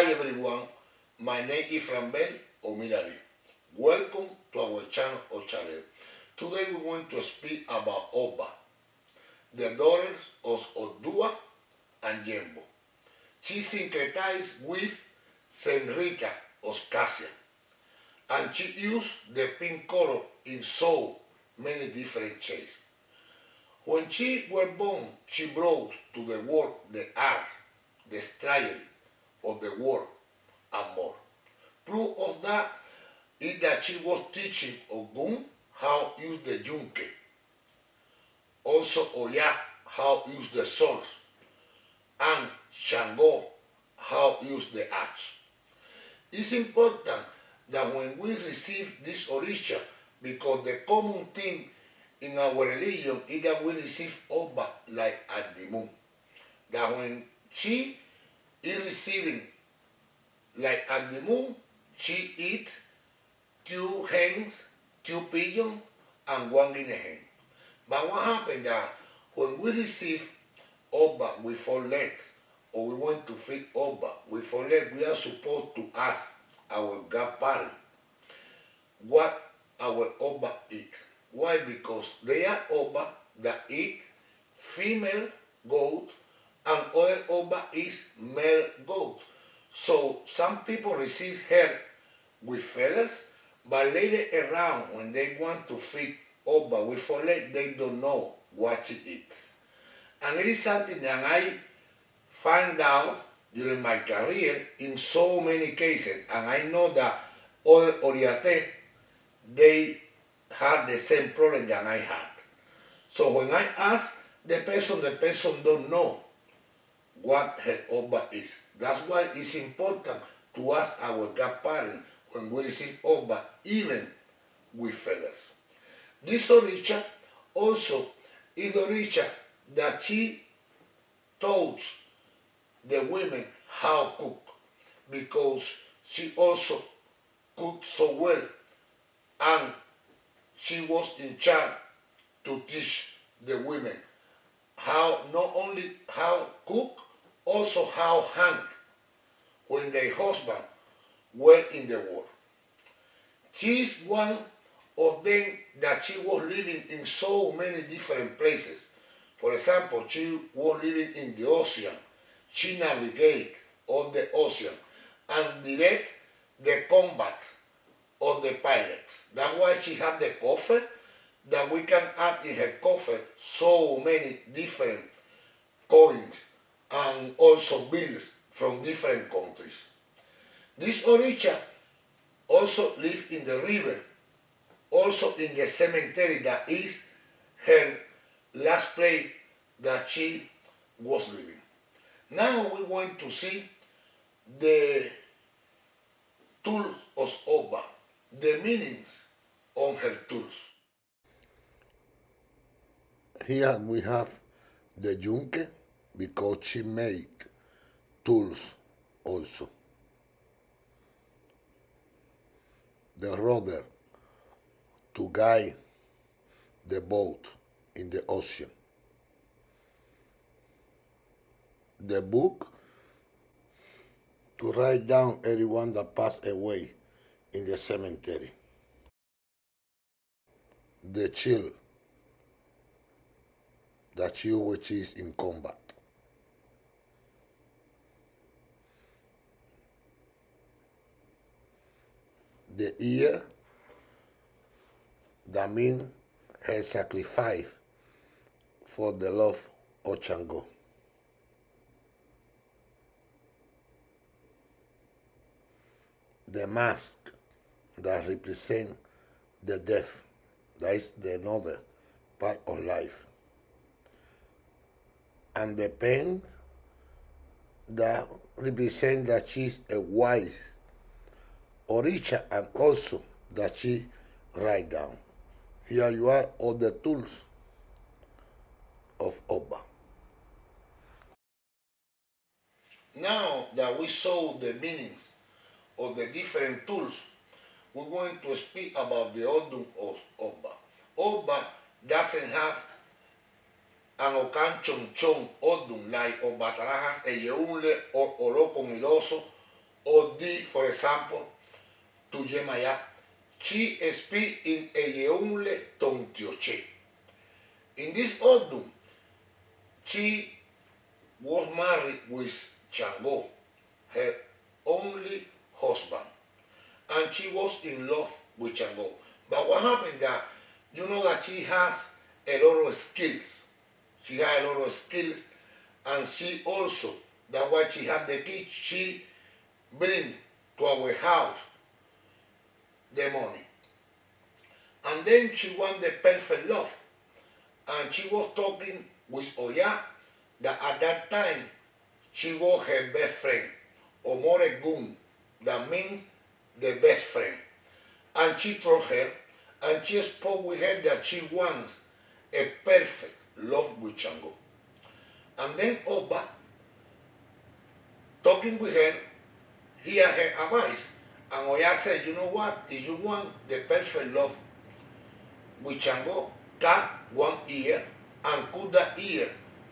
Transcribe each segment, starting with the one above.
Hi everyone, my name is Franbel Omilari. Welcome to our channel or channel. Today we want to speak about Ogba, the daughters of Odua and Yembo. She syncretized with Senrika of Cassia, and she used the pink color in so many different shades. When she was born, she brought to the world the art, the strategy of the world, and more. Proof of that is that she was teaching Ogun how to use the yunque, also Oya how to use the swords, and Shango how to use the axe. It's important that when we receive this orisha, because the common thing in our religion is that we receive Ogba like at the moon. That when she is receiving like at the moon, she eat 2 hens, 2 pigeons, and 1 guinea hen. But what happened that when we receive Ogba with 4 legs, or we want to feed Ogba with 4 legs, we are supposed to ask our godparent what our Ogba eat. Why? Because they are Ogba that eat female goat, and other Ogba is male goat. So some people receive her with feathers, but later around when they want to feed Ogba with 4 legs, they don't know what she eats. And it is something that I find out during my career in so many cases, and I know that other Oriate, they had the same problem that I had. So when I ask the person don't know what her Ogba is. That's why it's important to ask our godparent when we receive Ogba, even with feathers. This orisha also is the orisha that she taught the women how to cook, because she also cooked so well, and she was in charge to teach the women how, not only how cook, also how hunt when their husband were in the war. She's one of them that she was living in so many different places. For example, she was living in the ocean. She navigated on the ocean and direct the combat of the pirates. That's why she had the coffer, that we can add in her coffer so many different coins and also bills from different countries. This orisha also lived in the river, also in the cemetery, that is her last place that she was living. Now we want to see the tools of Ogba, the meanings on her tools. Here we have the yunque, because she made tools also. The rudder to guide the boat in the ocean. The book to write down everyone that passed away in the cemetery. The shield that she always is in combat. The ear that means her sacrifice for the love of Shango. The mask that represents the death, that is the another part of life. And the pen that represents that she's a wise orisha, and also that she write down. Here you are all the tools of Ogba. Now that we saw the meanings of the different tools, we're going to speak about the odun of Ogba. Ogba doesn't have an ocanchonchon odun like Ogba Tarajas, Eyeunle, or Oro con el oso, or D, for example, to Yemaya, Chi speak in Eyeunle Tontioche. In this autumn, Chi was married with Chango, her only husband, and she was in love with Chango. But what happened that, you know that she has a lot of skills. She has a lot of skills, and she also, that's why she had the kids, she bring to our house the money. And then she want the perfect love. And she was talking with Oya that at that time she was her best friend, Omore Gun, that means the best friend. And she told her, and she spoke with her that she wants a perfect love with Chango. And then Ogba, talking with her, hear her advice. And Oya said, you know what, if you want the perfect love with Chango, cut one ear and cut that ear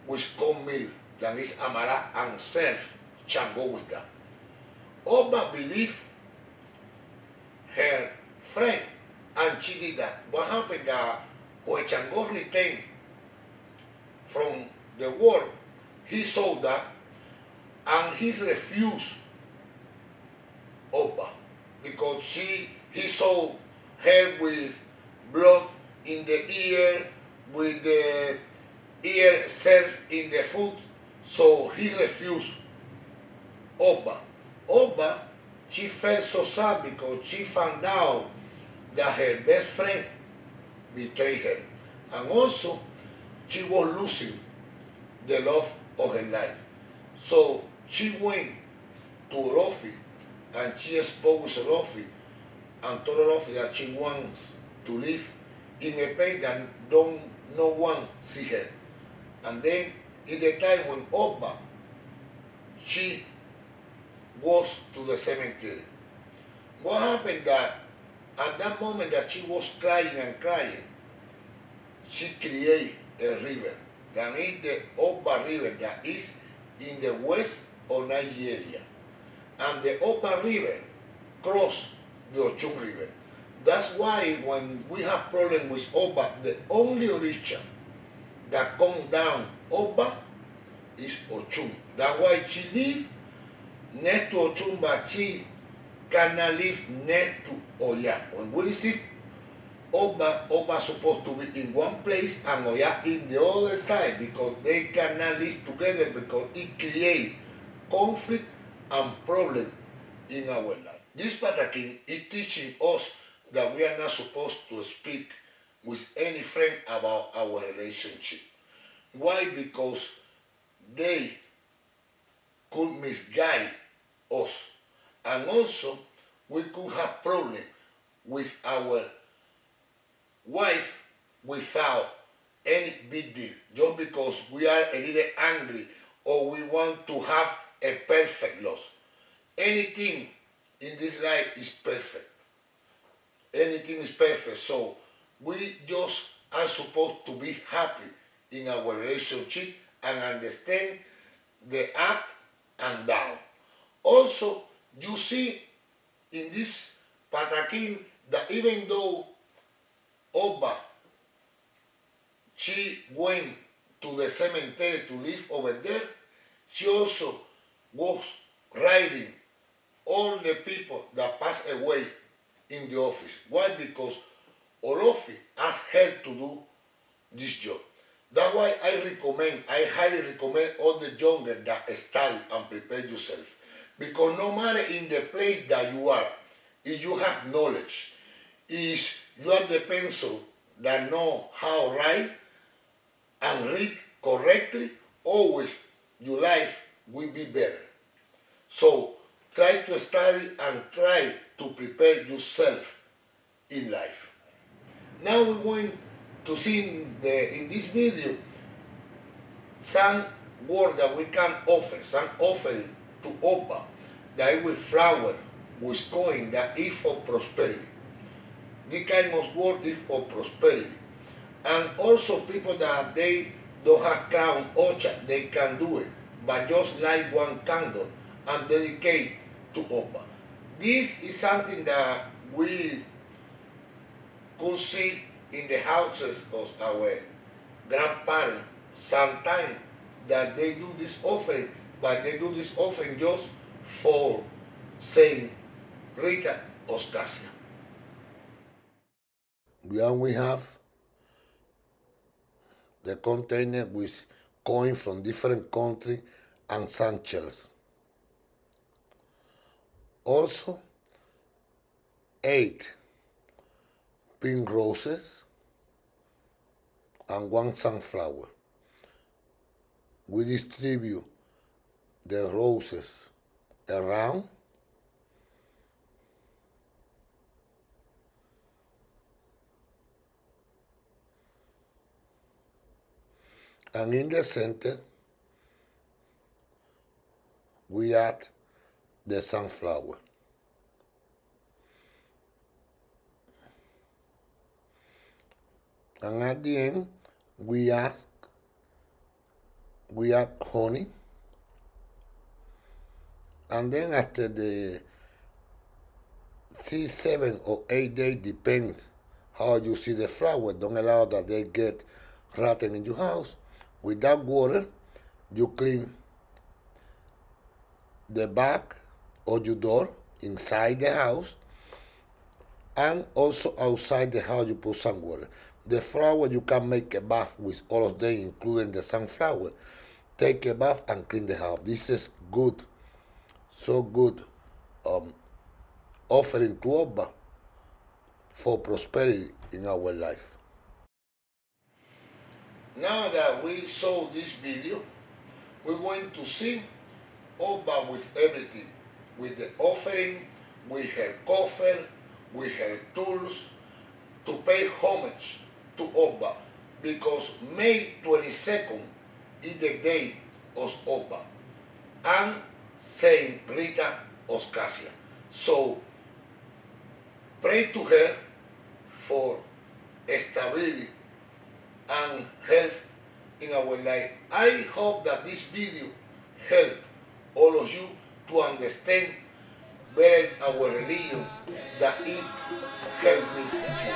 with corn meal, that is amara, and serve Chango with that. Ogba believed her friend, and she did that. What happened that when Chango returned from the war, he saw that and he refused Ogba because he saw her with blood in the ear, with the ear served in the food, so he refused Ogba. Ogba, she felt so sad because she found out that her best friend betrayed her. And also, she was losing the love of her life. So she went to Olofi and she spoke with Olofi and told Olofi that she wants to live in a place that no one see her. And then in the time when Ogba, she was to the cemetery. What happened that at that moment that she was crying and crying, she created a river. That is the Ogba River that is in the west of Nigeria. And the Ogba River crossed the Ochun River. That's why when we have problems with Ogba, the only orishas that come down Ogba is Ochun. That's why she lives next to Ochun, but she cannot live next to Oya. When we receive Ogba supposed to be in one place and Oya in the other side because they cannot live together because it creates conflict and problem in our life. This Patakin is teaching us that we are not supposed to speak with any friend about our relationship. Why? Because they could misguide us. And also, we could have problems with our wife without any big deal, just because we are a little angry or we want to have a perfect loss. Anything in this life is perfect. Anything is perfect. So we just are supposed to be happy in our relationship and understand the up and down. Also, you see in this Patakin that even though Ogba, she went to the cemetery to live over there, she also was writing all the people that passed away in the office. Why? Because Olofi asked her to do this job. That's why I highly recommend all the younger that study and prepare yourself. Because no matter in the place that you are, if you have knowledge, if you are the pencil that know how to write and read correctly, always your life will be better. So try to study and try to prepare yourself in life. Now we're going to see in this video some word that we can offer, some offering to Ogba that with flower, with coin that is for prosperity. This kind of word is for prosperity. And also people that they don't have crown orchard, they can do it, but just light one candle and dedicate to Ogba. This is something that we could see in the houses of our grandparents sometimes, that they do this offering, but they do this offering just for Saint Rita Oscasia. We have the container with coins from different countries and sand shells. Also, 8 pink roses and 1 sunflower. We distribute the roses around, and in the center we add the sunflower. And at the end we add honey. And then after the 6, 7, or 8 days, depends how you see the flower. Don't allow that they get rotten in your house. With that water, you clean the back of your door inside the house, and also outside the house you put some water. The flower, you can make a bath with all of them, including the sunflower. Take a bath and clean the house. This is good, so good offering to Ogba for prosperity in our life. Now that we saw this video, we're going to see Ogba with everything, with the offering, with her coffer, with her tools, to pay homage to Ogba, because May 22nd is the day of Ogba and Saint Rita Oscasia. So pray to her for stability and health in our life. I hope that this video helped all of you to understand better our religion, that it helped me too.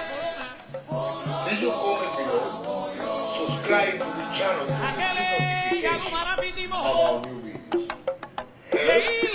Leave your comment below, subscribe to the channel to receive notifications about new videos. Health